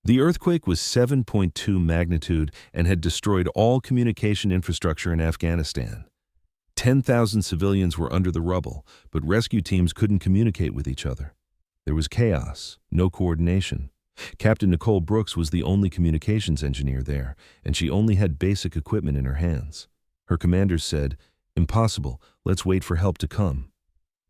The earthquake was 7.2 magnitude and had destroyed all communication infrastructure in Afghanistan. 10,000 civilians were under the rubble, but rescue teams couldn't communicate with each other. There was chaos, no coordination. Captain Nicole Brooks was the only communications engineer there, and she only had basic equipment in her hands. Her commanders said, "Impossible, let's wait for help to come."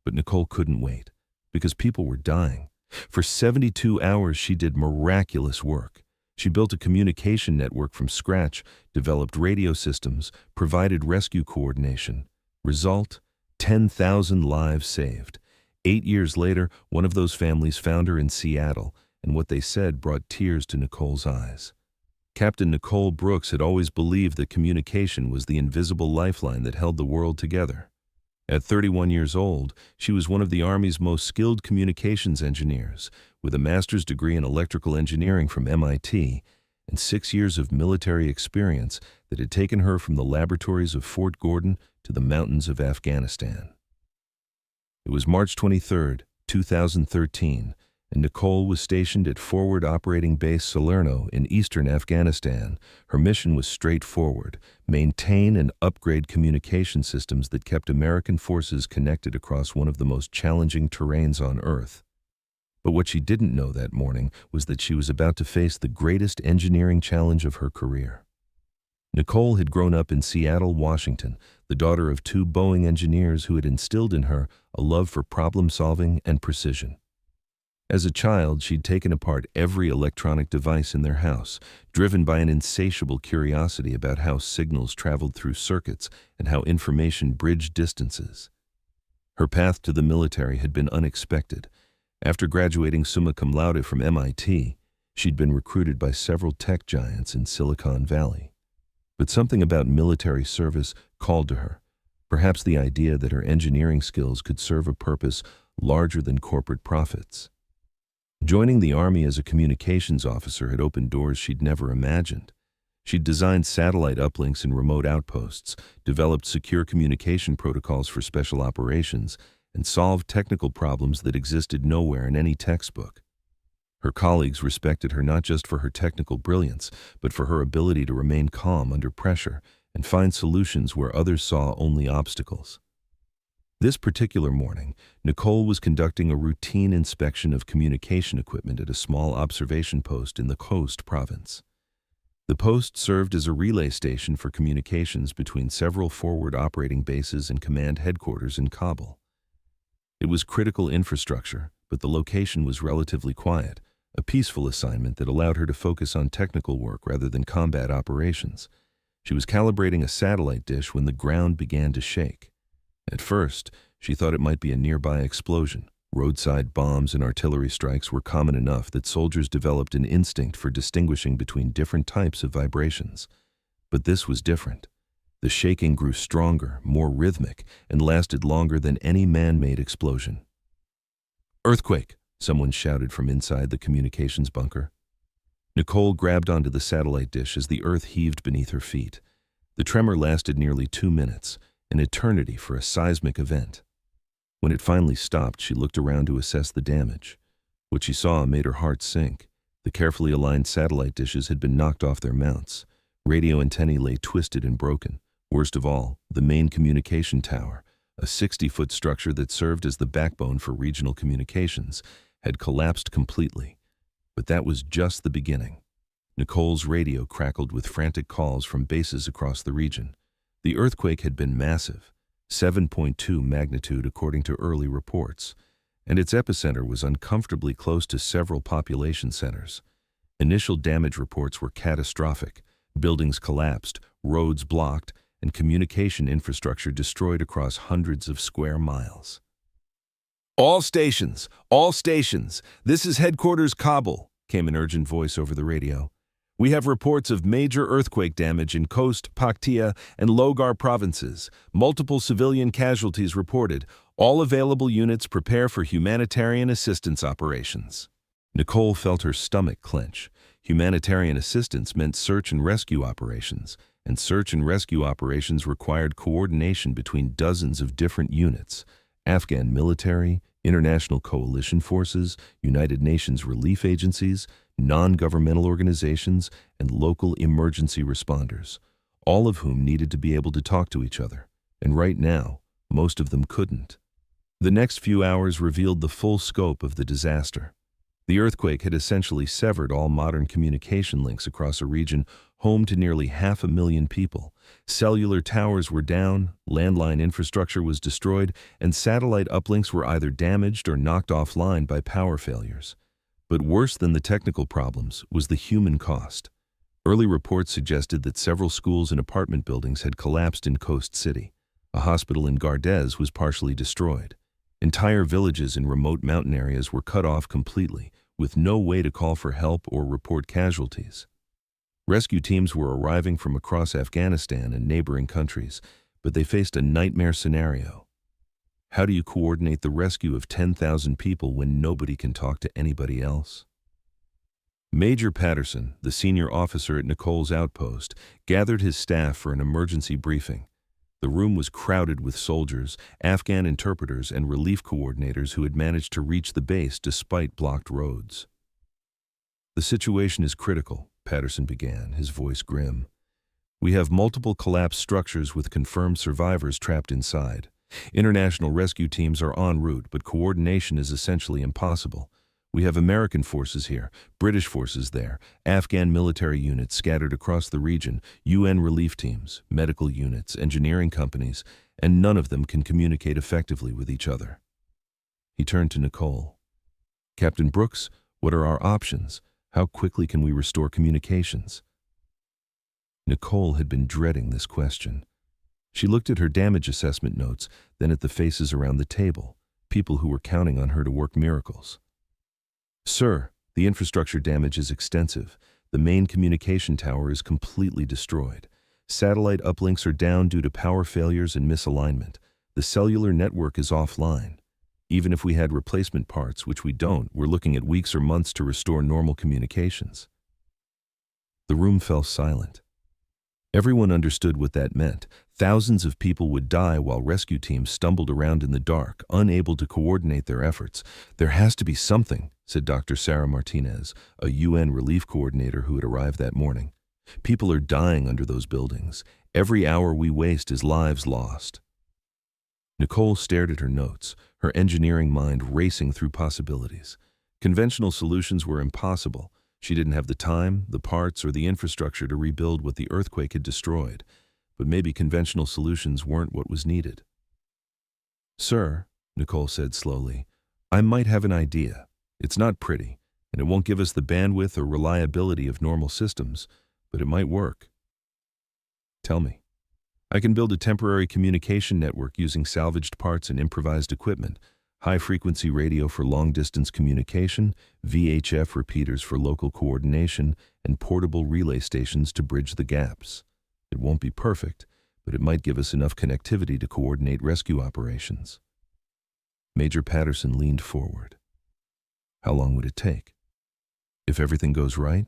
But Nicole couldn't wait, because people were dying. For 72 hours she did miraculous work. She built a communication network from scratch, developed radio systems, provided rescue coordination. Result, 10,000 lives saved. 8 years later, one of those families found her in Seattle, and what they said brought tears to Nicole's eyes. Captain Nicole Brooks had always believed that communication was the invisible lifeline that held the world together. At 31 years old, she was one of the Army's most skilled communications engineers, with a master's degree in electrical engineering from MIT and 6 years of military experience that had taken her from the laboratories of Fort Gordon to the mountains of Afghanistan. It was March 23, 2013, and Nicole was stationed at Forward Operating Base Salerno in eastern Afghanistan. Her mission was straightforward: maintain and upgrade communication systems that kept American forces connected across one of the most challenging terrains on Earth. But what she didn't know that morning was that she was about to face the greatest engineering challenge of her career. Nicole had grown up in Seattle, Washington, the daughter of 2 Boeing engineers who had instilled in her a love for problem-solving and precision. As a child, she'd taken apart every electronic device in their house, driven by an insatiable curiosity about how signals traveled through circuits and how information bridged distances. Her path to the military had been unexpected. After graduating summa cum laude from MIT, she'd been recruited by several tech giants in Silicon Valley. But something about military service called to her, perhaps the idea that her engineering skills could serve a purpose larger than corporate profits. Joining the Army as a communications officer had opened doors she'd never imagined. She'd designed satellite uplinks in remote outposts, developed secure communication protocols for special operations, and solved technical problems that existed nowhere in any textbook. Her colleagues respected her not just for her technical brilliance, but for her ability to remain calm under pressure and find solutions where others saw only obstacles. This particular morning, Nicole was conducting a routine inspection of communication equipment at a small observation post in the Khost province. The post served as a relay station for communications between several forward operating bases and command headquarters in Kabul. It was critical infrastructure, but the location was relatively quiet, a peaceful assignment that allowed her to focus on technical work rather than combat operations. She was calibrating a satellite dish when the ground began to shake. At first, she thought it might be a nearby explosion. Roadside bombs and artillery strikes were common enough that soldiers developed an instinct for distinguishing between different types of vibrations. But this was different. The shaking grew stronger, more rhythmic, and lasted longer than any man-made explosion. "Earthquake!" someone shouted from inside the communications bunker. Nicole grabbed onto the satellite dish as the earth heaved beneath her feet. The tremor lasted nearly 2 minutes, an eternity for a seismic event. When it finally stopped, she looked around to assess the damage. What she saw made her heart sink. The carefully aligned satellite dishes had been knocked off their mounts. Radio antennae lay twisted and broken. Worst of all, the main communication tower, a 60-foot structure that served as the backbone for regional communications, had collapsed completely. But that was just the beginning. Nicole's radio crackled with frantic calls from bases across the region. The earthquake had been massive, 7.2 magnitude according to early reports, and its epicenter was uncomfortably close to several population centers. Initial damage reports were catastrophic. Buildings collapsed, roads blocked, and communication infrastructure destroyed across hundreds of square miles. All stations! This is headquarters Kabul," came an urgent voice over the radio. "We have reports of major earthquake damage in Khost, Paktia, and Logar provinces. Multiple civilian casualties reported. All available units prepare for humanitarian assistance operations." Nicole felt her stomach clench. Humanitarian assistance meant search and rescue operations, and search and rescue operations required coordination between dozens of different units: Afghan military, international coalition forces, United Nations relief agencies, non-governmental organizations, and local emergency responders, all of whom needed to be able to talk to each other. And right now, most of them couldn't. The next few hours revealed the full scope of the disaster. The earthquake had essentially severed all modern communication links across a region home to nearly 500,000 people. Cellular towers were down, landline infrastructure was destroyed, and satellite uplinks were either damaged or knocked offline by power failures. But worse than the technical problems was the human cost. Early reports suggested that several schools and apartment buildings had collapsed in Coast City. A hospital in Gardez was partially destroyed. Entire villages in remote mountain areas were cut off completely, with no way to call for help or report casualties. Rescue teams were arriving from across Afghanistan and neighboring countries, but they faced a nightmare scenario. How do you coordinate the rescue of 10,000 people when nobody can talk to anybody else? Major Patterson, the senior officer at Nicole's outpost, gathered his staff for an emergency briefing. The room was crowded with soldiers, Afghan interpreters, and relief coordinators who had managed to reach the base despite blocked roads. "The situation is critical," Patterson began, his voice grim. "We have multiple collapsed structures with confirmed survivors trapped inside. International rescue teams are en route, but coordination is essentially impossible. We have American forces here, British forces there, Afghan military units scattered across the region, UN relief teams, medical units, engineering companies, and none of them can communicate effectively with each other." He turned to Nicole. "Captain Brooks, what are our options? How quickly can we restore communications?" Nicole had been dreading this question. She looked at her damage assessment notes, then at the faces around the table, people who were counting on her to work miracles. "Sir, the infrastructure damage is extensive. The main communication tower is completely destroyed. Satellite uplinks are down due to power failures and misalignment. The cellular network is offline. Even if we had replacement parts, which we don't, we're looking at weeks or months to restore normal communications." The room fell silent. Everyone understood what that meant. Thousands of people would die while rescue teams stumbled around in the dark, unable to coordinate their efforts. "There has to be something," said Dr. Sarah Martinez, a UN relief coordinator who had arrived that morning. "People are dying under those buildings. Every hour we waste is lives lost." Nicole stared at her notes, her engineering mind racing through possibilities. Conventional solutions were impossible. She didn't have the time, the parts, or the infrastructure to rebuild what the earthquake had destroyed. But maybe conventional solutions weren't what was needed. "Sir," Nicole said slowly, "I might have an idea. It's not pretty, and it won't give us the bandwidth or reliability of normal systems, but it might work." "Tell me." "I can build a temporary communication network using salvaged parts and improvised equipment. High-frequency radio for long-distance communication, VHF repeaters for local coordination, and portable relay stations to bridge the gaps. It won't be perfect, but it might give us enough connectivity to coordinate rescue operations." Major Patterson leaned forward. "How long would it take?" "If everything goes right,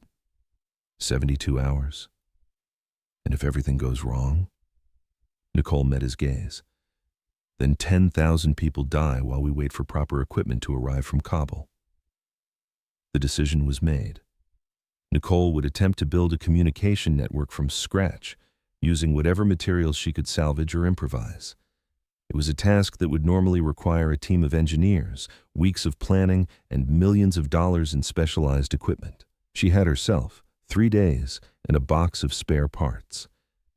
72 hours. And if everything goes wrong?" Nicole met his gaze. "Then 10,000 people die while we wait for proper equipment to arrive from Kabul." The decision was made. Nicole would attempt to build a communication network from scratch, using whatever materials she could salvage or improvise. It was a task that would normally require a team of engineers, weeks of planning, and millions of dollars in specialized equipment. She had herself 3 days and a box of spare parts.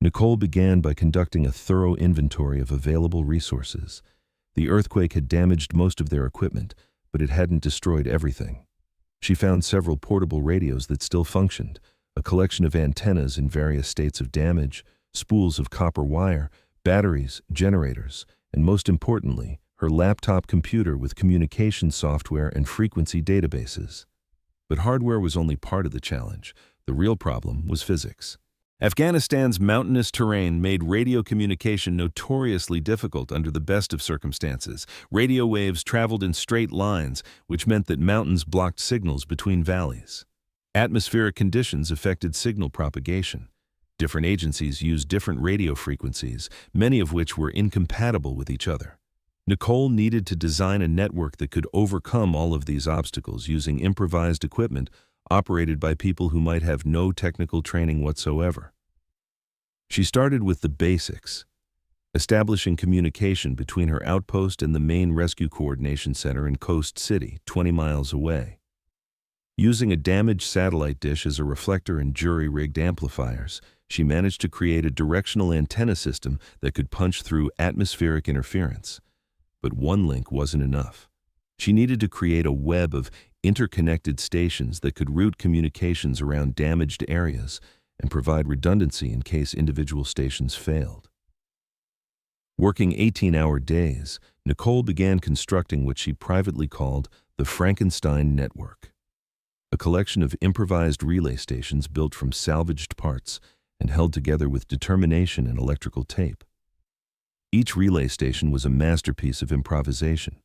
Nicole began by conducting a thorough inventory of available resources. The earthquake had damaged most of their equipment, but it hadn't destroyed everything. She found several portable radios that still functioned, a collection of antennas in various states of damage, spools of copper wire, batteries, generators, and most importantly, her laptop computer with communication software and frequency databases. But hardware was only part of the challenge. The real problem was physics. Afghanistan's mountainous terrain made radio communication notoriously difficult under the best of circumstances. Radio waves traveled in straight lines, which meant that mountains blocked signals between valleys. Atmospheric conditions affected signal propagation. Different agencies used different radio frequencies, many of which were incompatible with each other. Nicole needed to design a network that could overcome all of these obstacles using improvised equipment, operated by people who might have no technical training whatsoever. She started with the basics, establishing communication between her outpost and the main rescue coordination center in Coast City, 20 miles away. Using a damaged satellite dish as a reflector and jury-rigged amplifiers, she managed to create a directional antenna system that could punch through atmospheric interference. But one link wasn't enough. She needed to create a web of interconnected stations that could route communications around damaged areas and provide redundancy in case individual stations failed. Working 18-hour days, Nicole began constructing what she privately called the Frankenstein Network, a collection of improvised relay stations built from salvaged parts and held together with determination and electrical tape. Each relay station was a masterpiece of improvisation.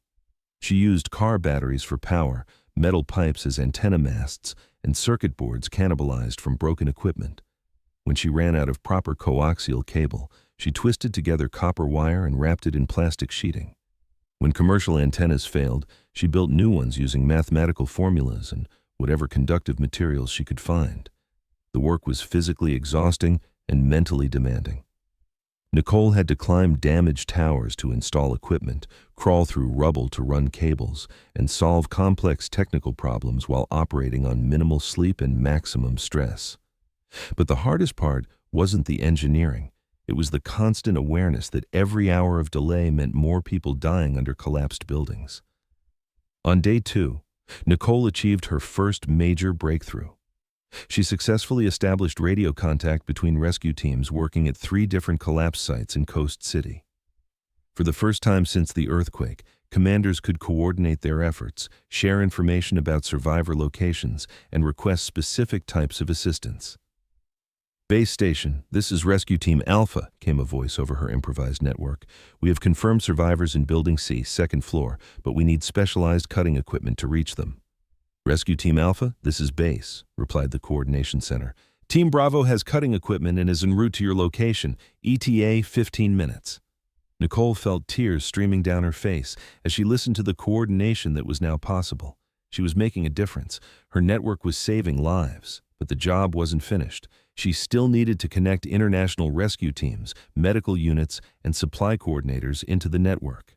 She used car batteries for power, metal pipes as antenna masts, and circuit boards cannibalized from broken equipment. When she ran out of proper coaxial cable, she twisted together copper wire and wrapped it in plastic sheeting. When commercial antennas failed, she built new ones using mathematical formulas and whatever conductive materials she could find. The work was physically exhausting and mentally demanding. Nicole had to climb damaged towers to install equipment, crawl through rubble to run cables, and solve complex technical problems while operating on minimal sleep and maximum stress. But the hardest part wasn't the engineering. It was the constant awareness that every hour of delay meant more people dying under collapsed buildings. On day 2, Nicole achieved her first major breakthrough. She successfully established radio contact between rescue teams working at 3 different collapse sites in Coast City. For the first time since the earthquake, commanders could coordinate their efforts, share information about survivor locations, and request specific types of assistance. "Base station, this is Rescue Team Alpha," came a voice over her improvised network. "We have confirmed survivors in Building C, 2nd floor, but we need specialized cutting equipment to reach them." "Rescue Team Alpha, this is Base," replied the coordination center. "Team Bravo has cutting equipment and is en route to your location. ETA 15 minutes. Nicole felt tears streaming down her face as she listened to the coordination that was now possible. She was making a difference. Her network was saving lives, but the job wasn't finished. She still needed to connect international rescue teams, medical units, and supply coordinators into the network.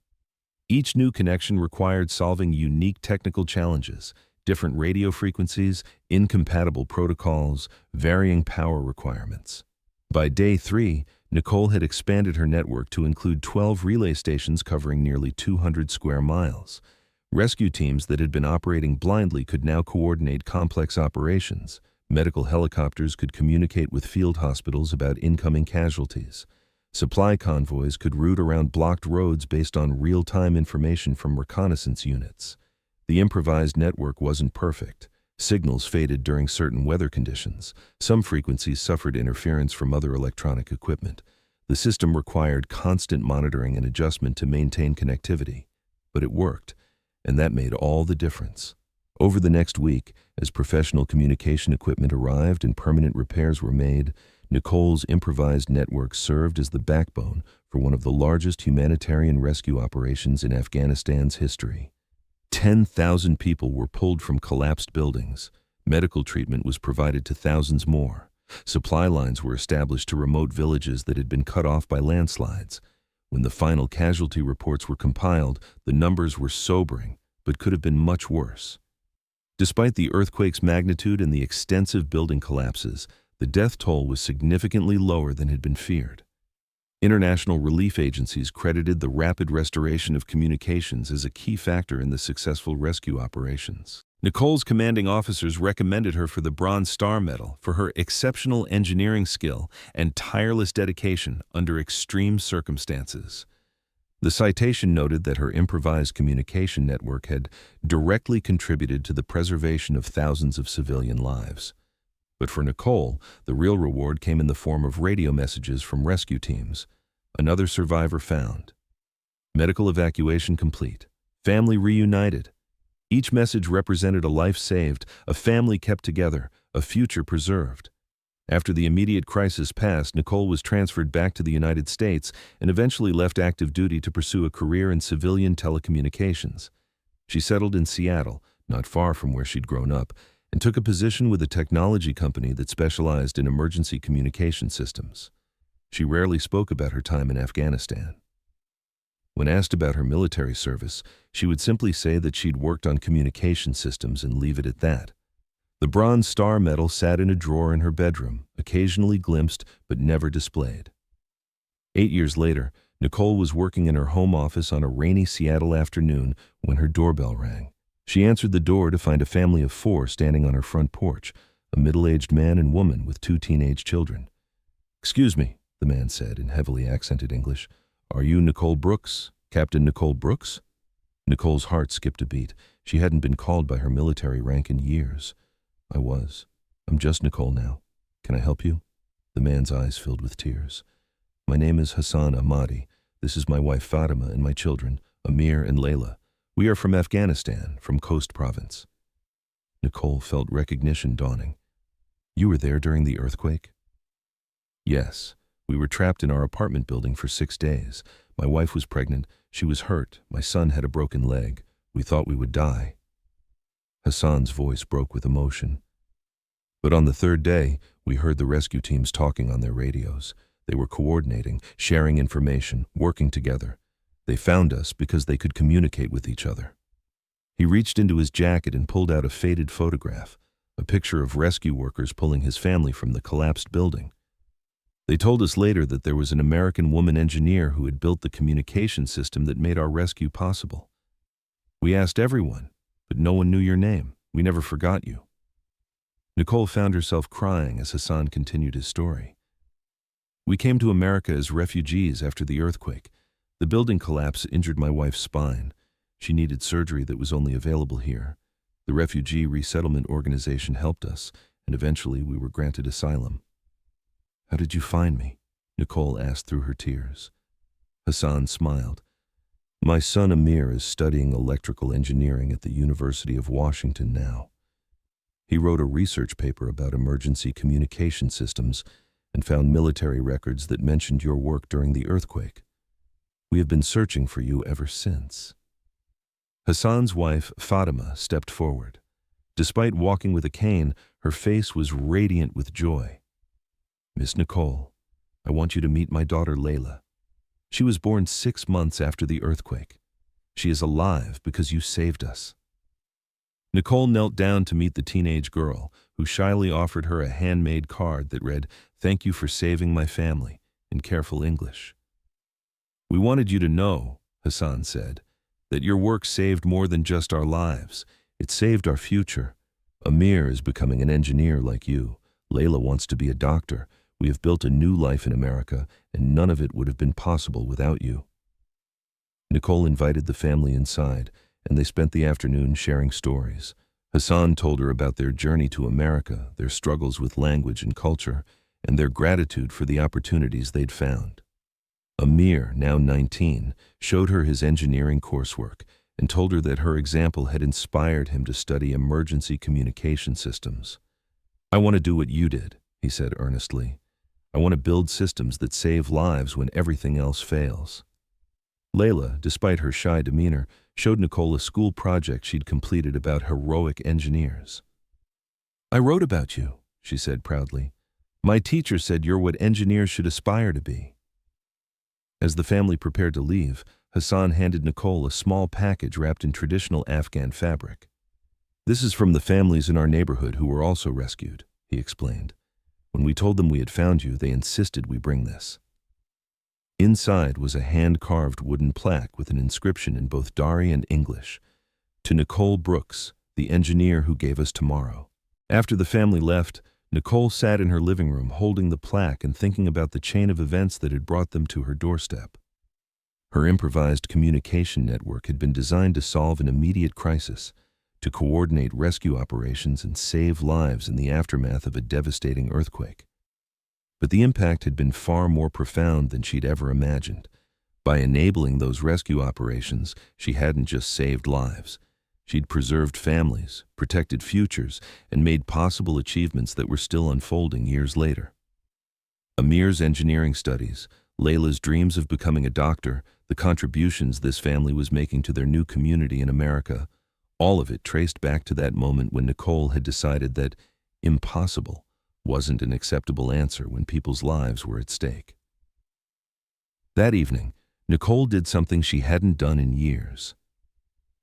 Each new connection required solving unique technical challenges: different radio frequencies, incompatible protocols, varying power requirements. By day 3, Nicole had expanded her network to include 12 relay stations covering nearly 200 square miles. Rescue teams that had been operating blindly could now coordinate complex operations. Medical helicopters could communicate with field hospitals about incoming casualties. Supply convoys could route around blocked roads based on real-time information from reconnaissance units. The improvised network wasn't perfect. Signals faded during certain weather conditions. Some frequencies suffered interference from other electronic equipment. The system required constant monitoring and adjustment to maintain connectivity. But it worked, and that made all the difference. Over the next week, as professional communication equipment arrived and permanent repairs were made, Nicole's improvised network served as the backbone for one of the largest humanitarian rescue operations in Afghanistan's history. 10,000 people were pulled from collapsed buildings. Medical treatment was provided to thousands more. Supply lines were established to remote villages that had been cut off by landslides. When the final casualty reports were compiled, the numbers were sobering, but could have been much worse. Despite the earthquake's magnitude and the extensive building collapses, the death toll was significantly lower than had been feared. International relief agencies credited the rapid restoration of communications as a key factor in the successful rescue operations. Nicole's commanding officers recommended her for the Bronze Star Medal for her exceptional engineering skill and tireless dedication under extreme circumstances. The citation noted that her improvised communication network had directly contributed to the preservation of thousands of civilian lives. But for Nicole, the real reward came in the form of radio messages from rescue teams. Another survivor found. Medical evacuation complete. Family reunited. Each message represented a life saved, a family kept together, a future preserved. After the immediate crisis passed, Nicole was transferred back to the United States and eventually left active duty to pursue a career in civilian telecommunications. She settled in Seattle, not far from where she'd grown up, and took a position with a technology company that specialized in emergency communication systems. She rarely spoke about her time in Afghanistan. When asked about her military service, she would simply say that she'd worked on communication systems and leave it at that. The Bronze Star Medal sat in a drawer in her bedroom, occasionally glimpsed but never displayed. 8 years later, Nicole was working in her home office on a rainy Seattle afternoon when her doorbell rang. She answered the door to find a family of 4 standing on her front porch, a middle-aged man and woman with 2 teenage children. "Excuse me," the man said in heavily accented English. "Are you Nicole Brooks, Captain Nicole Brooks?" Nicole's heart skipped a beat. She hadn't been called by her military rank in years. "I was. I'm just Nicole now. Can I help you?" The man's eyes filled with tears. "My name is Hassan Ahmadi. This is my wife Fatima and my children, Amir and Layla. We are from Afghanistan, from Khost Province." Nicole felt recognition dawning. "You were there during the earthquake?" "Yes. We were trapped in our apartment building for 6 days. My wife was pregnant. She was hurt. My son had a broken leg. We thought we would die." Hassan's voice broke with emotion. "But on the 3rd day, we heard the rescue teams talking on their radios. They were coordinating, sharing information, working together. They found us because they could communicate with each other." He reached into his jacket and pulled out a faded photograph, a picture of rescue workers pulling his family from the collapsed building. "They told us later that there was an American woman engineer who had built the communication system that made our rescue possible. We asked everyone, but no one knew your name. We never forgot you." Nicole found herself crying as Hassan continued his story. "We came to America as refugees after the earthquake. The building collapse injured my wife's spine. She needed surgery that was only available here. The Refugee Resettlement Organization helped us, and eventually we were granted asylum." "How did you find me?" Nicole asked through her tears. Hassan smiled. "My son Amir is studying electrical engineering at the University of Washington now. He wrote a research paper about emergency communication systems and found military records that mentioned your work during the earthquake. We have been searching for you ever since." Hassan's wife, Fatima, stepped forward. Despite walking with a cane, her face was radiant with joy. "Miss Nicole, I want you to meet my daughter Layla. She was born 6 months after the earthquake. She is alive because you saved us." Nicole knelt down to meet the teenage girl, who shyly offered her a handmade card that read, "Thank you for saving my family," in careful English. "We wanted you to know," Hassan said, "that your work saved more than just our lives. It saved our future. Amir is becoming an engineer like you. Layla wants to be a doctor. We have built a new life in America, and none of it would have been possible without you." Nicole invited the family inside, and they spent the afternoon sharing stories. Hassan told her about their journey to America, their struggles with language and culture, and their gratitude for the opportunities they'd found. Amir, now 19, showed her his engineering coursework and told her that her example had inspired him to study emergency communication systems. "I want to do what you did," he said earnestly. "I want to build systems that save lives when everything else fails." Layla, despite her shy demeanor, showed Nicole a school project she'd completed about heroic engineers. "I wrote about you," she said proudly. "My teacher said you're what engineers should aspire to be." As the family prepared to leave, Hassan handed Nicole a small package wrapped in traditional Afghan fabric. "This is from the families in our neighborhood who were also rescued," he explained. "When we told them we had found you, they insisted we bring this." Inside was a hand-carved wooden plaque with an inscription in both Dari and English, "To Nicole Brooks, the engineer who gave us tomorrow." After the family left, Nicole sat in her living room holding the plaque and thinking about the chain of events that had brought them to her doorstep. Her improvised communication network had been designed to solve an immediate crisis, to coordinate rescue operations and save lives in the aftermath of a devastating earthquake. But the impact had been far more profound than she'd ever imagined. By enabling those rescue operations, she hadn't just saved lives. She'd preserved families, protected futures, and made possible achievements that were still unfolding years later. Amir's engineering studies, Layla's dreams of becoming a doctor, the contributions this family was making to their new community in America, All of it traced back to that moment when Nicole had decided that impossible wasn't an acceptable answer when people's lives were at stake. That evening, Nicole did something she hadn't done in years.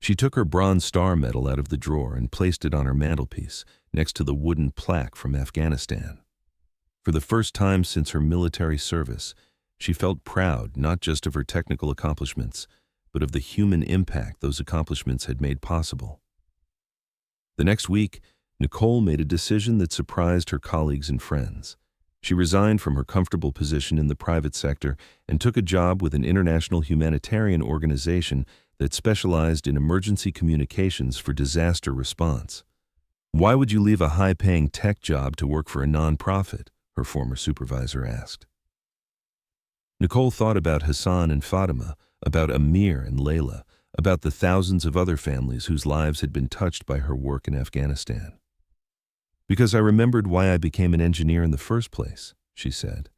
She took her Bronze Star medal out of the drawer and placed it on her mantelpiece next to the wooden plaque from Afghanistan. For the first time since her military service, she felt proud not just of her technical accomplishments, but of the human impact those accomplishments had made possible. The next week, Nicole made a decision that surprised her colleagues and friends. She resigned from her comfortable position in the private sector and took a job with an international humanitarian organization that specialized in emergency communications for disaster response. "Why would you leave a high-paying tech job to work for a nonprofit?" her former supervisor asked. Nicole thought about Hassan and Fatima, about Amir and Layla, about the thousands of other families whose lives had been touched by her work in Afghanistan. "Because I remembered why I became an engineer in the first place," she said.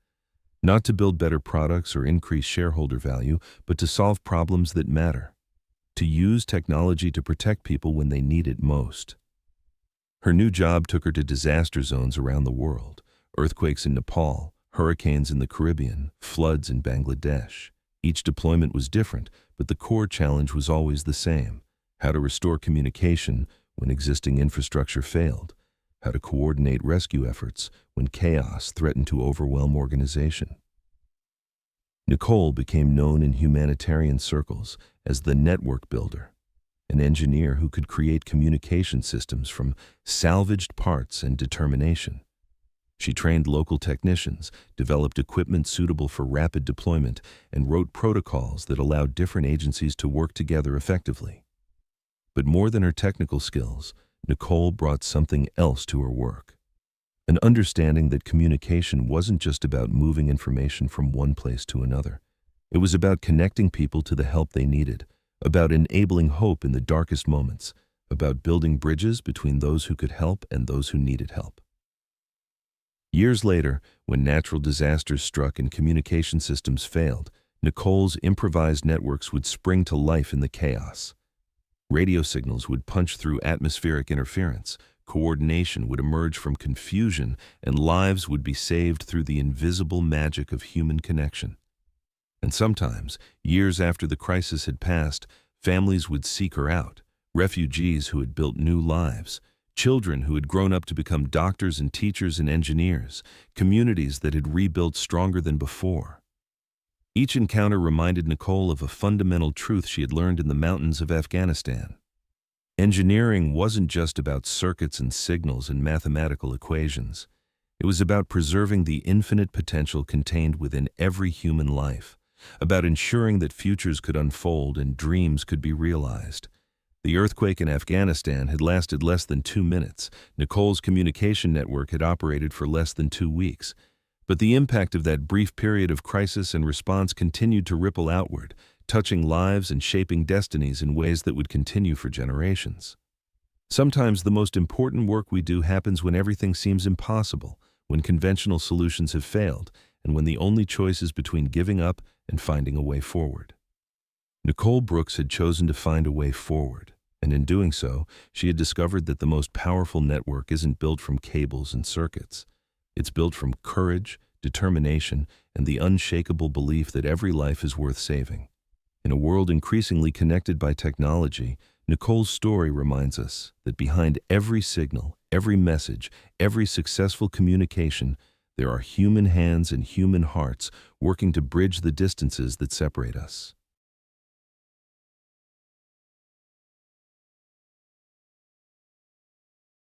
"Not to build better products or increase shareholder value, but to solve problems that matter. To use technology to protect people when they need it most." Her new job took her to disaster zones around the world: earthquakes in Nepal, hurricanes in the Caribbean, floods in Bangladesh. Each deployment was different, but the core challenge was always the same: how to restore communication when existing infrastructure failed, how to coordinate rescue efforts when chaos threatened to overwhelm organization. Nicole became known in humanitarian circles as the network builder, an engineer who could create communication systems from salvaged parts and determination. She trained local technicians, developed equipment suitable for rapid deployment, and wrote protocols that allowed different agencies to work together effectively. But more than her technical skills, Nicole brought something else to her work: an understanding that communication wasn't just about moving information from one place to another. It was about connecting people to the help they needed, about enabling hope in the darkest moments, about building bridges between those who could help and those who needed help. Years later, when natural disasters struck and communication systems failed, Nicole's improvised networks would spring to life in the chaos. Radio signals would punch through atmospheric interference, coordination would emerge from confusion, and lives would be saved through the invisible magic of human connection. And sometimes, years after the crisis had passed, families would seek her out: refugees who had built new lives, children who had grown up to become doctors and teachers and engineers, communities that had rebuilt stronger than before. Each encounter reminded Nicole of a fundamental truth she had learned in the mountains of Afghanistan. Engineering wasn't just about circuits and signals and mathematical equations. It was about preserving the infinite potential contained within every human life, about ensuring that futures could unfold and dreams could be realized. The earthquake in Afghanistan had lasted less than 2 minutes. Nicole's communication network had operated for less than 2 weeks. But the impact of that brief period of crisis and response continued to ripple outward, touching lives and shaping destinies in ways that would continue for generations. Sometimes the most important work we do happens when everything seems impossible, when conventional solutions have failed, and when the only choice is between giving up and finding a way forward. Nicole Brooks had chosen to find a way forward, and in doing so, she had discovered that the most powerful network isn't built from cables and circuits. It's built from courage, determination, and the unshakable belief that every life is worth saving. In a world increasingly connected by technology, Nicole's story reminds us that behind every signal, every message, every successful communication, there are human hands and human hearts working to bridge the distances that separate us.